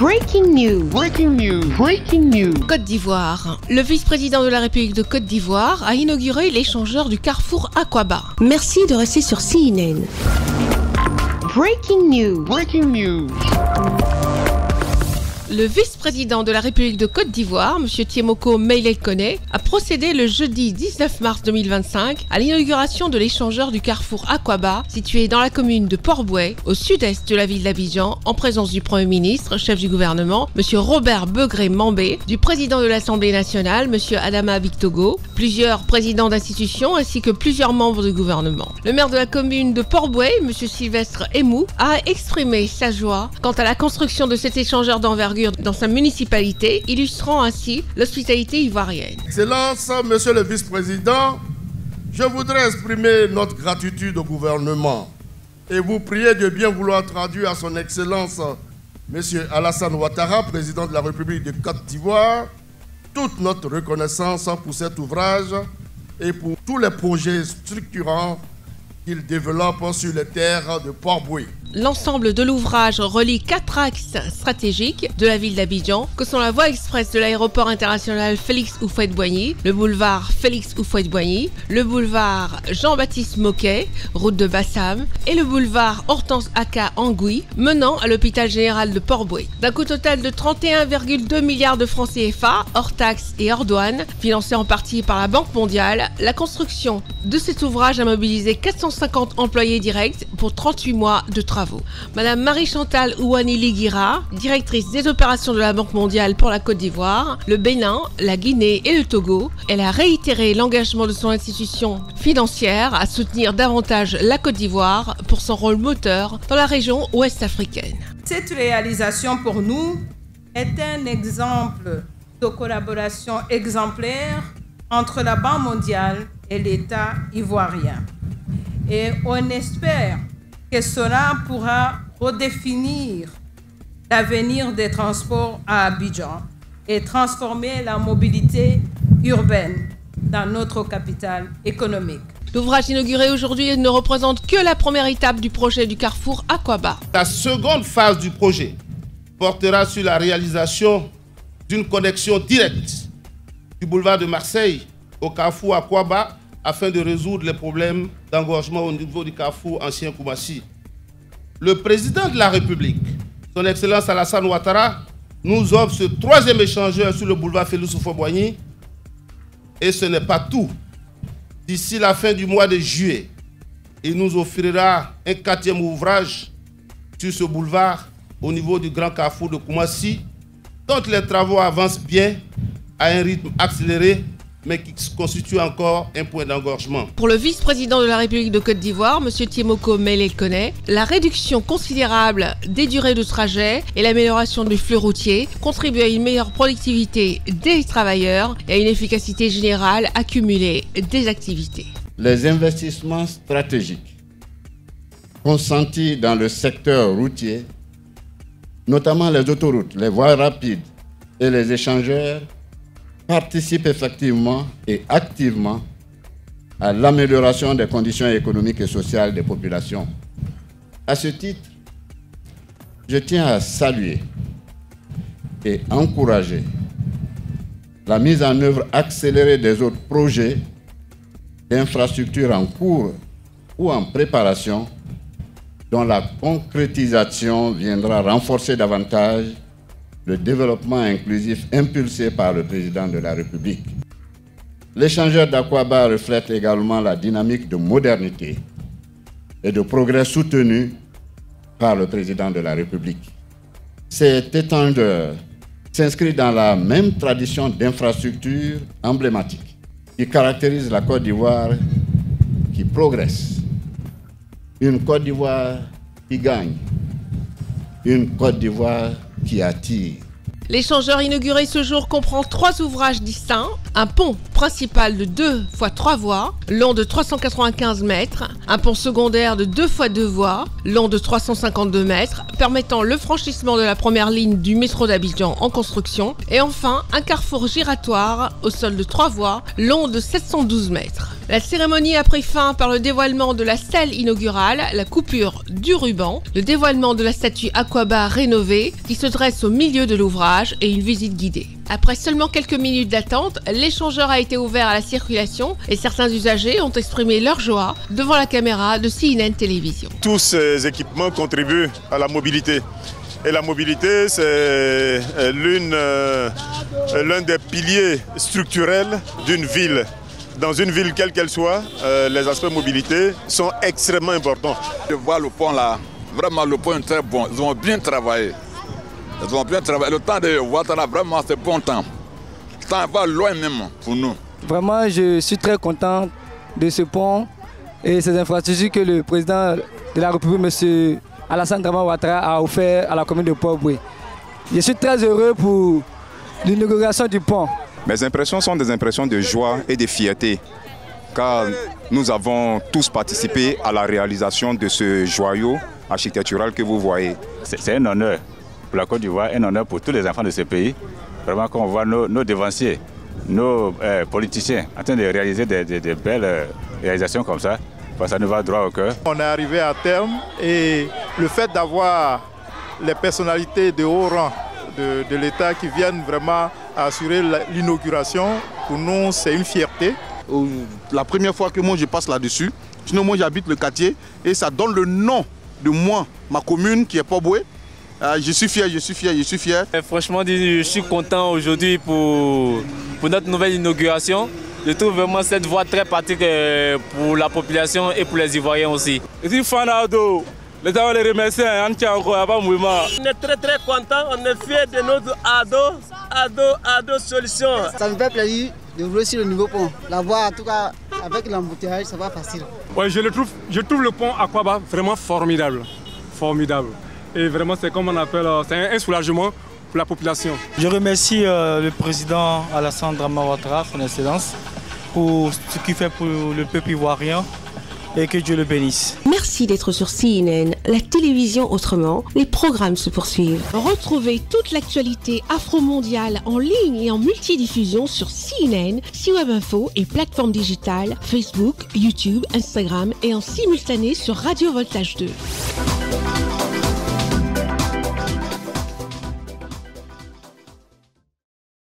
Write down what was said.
Breaking news. Breaking news. Breaking news. Côte d'Ivoire. Le vice-président de la République de Côte d'Ivoire a inauguré l'échangeur du carrefour Aqaba. Merci de rester sur CNN. Breaking news. Breaking news. Le vice-président de la République de Côte d'Ivoire, M. Tiemoko Meïlel Koné, a procédé le jeudi 19 mars 2025 à l'inauguration de l'échangeur du carrefour Aqaba, situé dans la commune de Port-Bouët, au sud-est de la ville d'Abidjan, en présence du Premier ministre, chef du gouvernement, M. Robert Begré-Mambé, du président de l'Assemblée nationale, M. Adama Bictogo, plusieurs présidents d'institutions ainsi que plusieurs membres du gouvernement. Le maire de la commune de Port-Bouët, M. Sylvestre Emou, a exprimé sa joie quant à la construction de cet échangeur d'envergure dans sa municipalité, illustrant ainsi l'hospitalité ivoirienne. Excellence, Monsieur le Vice-président, je voudrais exprimer notre gratitude au gouvernement et vous prier de bien vouloir traduire à son Excellence Monsieur Alassane Ouattara, président de la République de Côte d'Ivoire, toute notre reconnaissance pour cet ouvrage et pour tous les projets structurants qu'il développe sur les terres de Port-Bouët. L'ensemble de l'ouvrage relie 4 axes stratégiques de la ville d'Abidjan, que sont la voie express de l'aéroport international Félix Houphouët-Boigny, le boulevard Félix Houphouët-Boigny, le boulevard Jean-Baptiste Moquet, route de Bassam, et le boulevard Hortense Aka Angoui, menant à l'hôpital général de Port-Bouët. D'un coût total de 31,2 milliards de francs CFA, hors taxes et hors douane, financé en partie par la Banque mondiale, la construction de cet ouvrage a mobilisé 450 employés directs pour 38 mois de travaux. Madame Marie-Chantal Ouani-Liguira, directrice des opérations de la Banque mondiale pour la Côte d'Ivoire, le Bénin, la Guinée et le Togo, elle a réitéré l'engagement de son institution financière à soutenir davantage la Côte d'Ivoire pour son rôle moteur dans la région ouest africaine. Cette réalisation pour nous est un exemple de collaboration exemplaire entre la Banque mondiale et l'État ivoirien. Et on espère que cela pourra redéfinir l'avenir des transports à Abidjan et transformer la mobilité urbaine dans notre capitale économique. L'ouvrage inauguré aujourd'hui ne représente que la première étape du projet du carrefour Aqaba. La seconde phase du projet portera sur la réalisation d'une connexion directe du boulevard de Marseille au carrefour Aqaba afin de résoudre les problèmes d'engorgement au niveau du carrefour ancien Koumassi. Le président de la République, son Excellence Alassane Ouattara, nous offre ce troisième échangeur sur le boulevard Félix Houphouët-Boigny. Et ce n'est pas tout. D'ici la fin du mois de juillet, il nous offrira un 4e ouvrage sur ce boulevard au niveau du grand carrefour de Koumassi, dont les travaux avancent bien à un rythme accéléré, mais qui constitue encore un point d'engorgement. Pour le vice-président de la République de Côte d'Ivoire, M. Tiemoko Meïlel Koné, la réduction considérable des durées de trajet et l'amélioration du flux routier contribuent à une meilleure productivité des travailleurs et à une efficacité générale accumulée des activités. Les investissements stratégiques consentis dans le secteur routier, notamment les autoroutes, les voies rapides et les échangeurs, participe effectivement et activement à l'amélioration des conditions économiques et sociales des populations. À ce titre, je tiens à saluer et encourager la mise en œuvre accélérée des autres projets d'infrastructures en cours ou en préparation, dont la concrétisation viendra renforcer davantage le développement inclusif impulsé par le président de la République. L'échangeur d'Aqaba reflète également la dynamique de modernité et de progrès soutenu par le président de la République. Cet échangeur s'inscrit dans la même tradition d'infrastructures emblématiques qui caractérise la Côte d'Ivoire qui progresse. Une Côte d'Ivoire qui gagne. Une Côte d'Ivoire qui attire. L'échangeur inauguré ce jour comprend 3 ouvrages distincts, un pont principal de 2 x 3 voies, long de 395 mètres, un pont secondaire de 2 x 2 voies, long de 352 mètres, permettant le franchissement de la première ligne du métro d'Abidjan en construction, et enfin un carrefour giratoire au sol de 3 voies, long de 712 mètres. La cérémonie a pris fin par le dévoilement de la stèle inaugurale, la coupure du ruban, le dévoilement de la statue Aquaba rénovée qui se dresse au milieu de l'ouvrage et une visite guidée. Après seulement quelques minutes d'attente, l'échangeur a été ouvert à la circulation et certains usagers ont exprimé leur joie devant la caméra de CNN Télévision. Tous ces équipements contribuent à la mobilité. Et la mobilité, c'est l'un des piliers structurels d'une ville. Dans une ville quelle qu'elle soit, les aspects mobilité sont extrêmement importants. Je vois le pont là, vraiment le pont est très bon. Ils ont bien travaillé. Ils ont bien travaillé. Le temps de Ouattara, vraiment, c'est bon temps. Le temps va loin même pour nous. Vraiment, je suis très content de ce pont et ces infrastructures que le président de la République, M. Alassane Dramane Ouattara, a offert à la commune de Port-Boué. Je suis très heureux pour l'inauguration du pont. Mes impressions sont des impressions de joie et de fierté, car nous avons tous participé à la réalisation de ce joyau architectural que vous voyez. C'est un honneur pour la Côte d'Ivoire, un honneur pour tous les enfants de ce pays. Vraiment, quand on voit nos devanciers, nos politiciens en train de réaliser des belles réalisations comme ça, ça nous va droit au cœur. On est arrivé à terme et le fait d'avoir les personnalités de haut rang de l'État qui viennent vraiment assurer l'inauguration, pour nous c'est une fierté. La première fois que moi je passe là-dessus, sinon moi j'habite le quartier et ça donne le nom de moi, ma commune qui est Port-Boué. Je suis fier, je suis fier, je suis fier. Et franchement, je suis content aujourd'hui pour notre nouvelle inauguration. Je trouve vraiment cette voie très pratique pour la population et pour les Ivoiriens aussi. Je suis fan d'Ado. Les gens les remercient, on est très contents, on est fiers de notre Ado Solutions. Ça me fait plaisir de rouler sur le nouveau pont. La voie, en tout cas, avec l'embouteillage, ça va facile. Ouais, je trouve le pont Aquaba vraiment formidable. Et vraiment, c'est comme on appelle, c'est un soulagement pour la population. Je remercie le président Alassane Dramane Ouattara, son excellence, pour ce qu'il fait pour le peuple ivoirien et que Dieu le bénisse. Merci d'être sur CNN, la télévision autrement. Les programmes se poursuivent. Retrouvez toute l'actualité afro-mondiale en ligne et en multidiffusion sur CNN, C-Web Info et plateformes digitales, Facebook, YouTube, Instagram et en simultané sur Radio Voltage 2.